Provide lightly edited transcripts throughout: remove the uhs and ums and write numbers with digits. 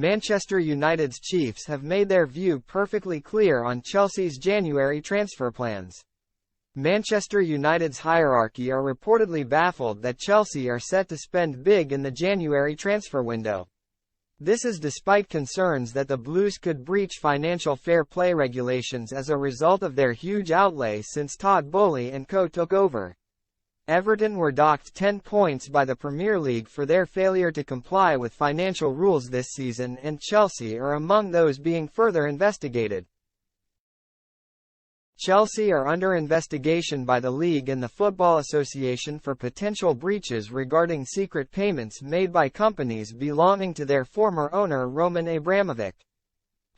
Manchester United's chiefs have made their view perfectly clear on Chelsea's January transfer plans. Manchester United's hierarchy are reportedly baffled that Chelsea are set to spend big in the January transfer window. This is despite concerns that the Blues could breach financial fair play regulations as a result of their huge outlay since Todd Boehly and co. took over. Everton were docked 10 points by the Premier League for their failure to comply with financial rules this season, and Chelsea are among those being further investigated. Chelsea are under investigation by the league and the Football Association for potential breaches regarding secret payments made by companies belonging to their former owner Roman Abramovich.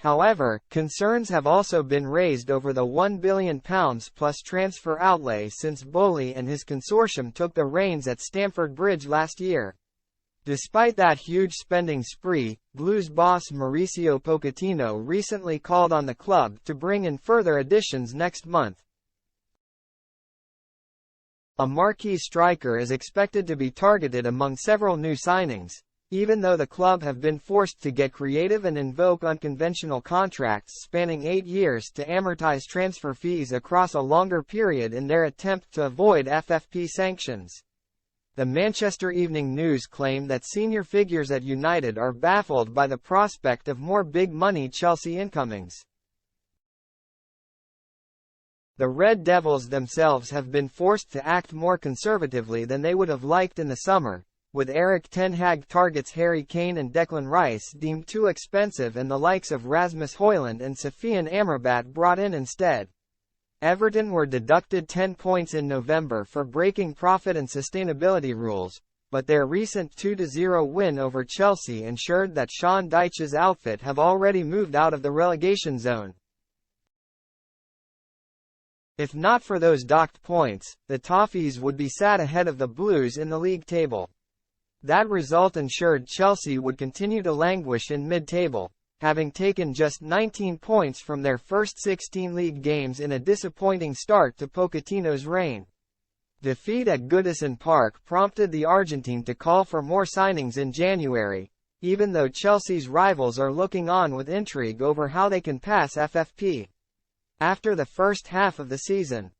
However, concerns have also been raised over the £1 billion plus transfer outlay since Boehly and his consortium took the reins at Stamford Bridge last year. Despite that huge spending spree, Blues boss Mauricio Pochettino recently called on the club to bring in further additions next month. A marquee striker is expected to be targeted among several new signings, even though the club have been forced to get creative and invoke unconventional contracts spanning 8 years to amortize transfer fees across a longer period in their attempt to avoid FFP sanctions. The Manchester Evening News claim that senior figures at United are baffled by the prospect of more big-money Chelsea incomings. The Red Devils themselves have been forced to act more conservatively than they would have liked in the summer, with Erik ten Hag targets Harry Kane and Declan Rice deemed too expensive and the likes of Rasmus Højlund and Sofyan Amrabat brought in instead. Everton were deducted 10 points in November for breaking profit and sustainability rules, but their recent 2-0 win over Chelsea ensured that Sean Dyche's outfit have already moved out of the relegation zone. If not for those docked points, the Toffees would be sat ahead of the Blues in the league table. That result ensured Chelsea would continue to languish in mid-table, having taken just 19 points from their first 16 league games in a disappointing start to Pochettino's reign. Defeat at Goodison Park prompted the Argentine to call for more signings in January, even though Chelsea's rivals are looking on with intrigue over how they can pass FFP. After the first half of the season,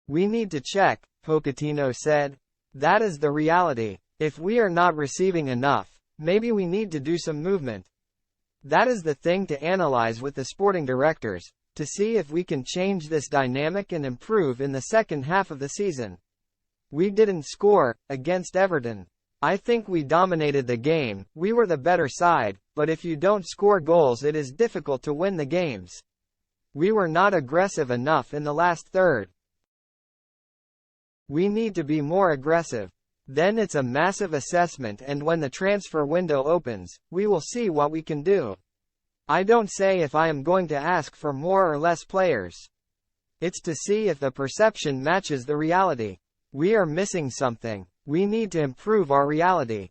"We need to check," Pochettino said. "That is the reality. If we are not receiving enough, maybe we need to do some movement. That is the thing to analyze with the sporting directors, to see if we can change this dynamic and improve in the second half of the season. We didn't score against Everton. I think we dominated the game, we were the better side, but if you don't score goals it is difficult to win the games. We were not aggressive enough in the last third. We need to be more aggressive. Then it's a massive assessment, and when the transfer window opens, we will see what we can do. I don't say if I am going to ask for more or less players. It's to see if the perception matches the reality. We are missing something. We need to improve our reality."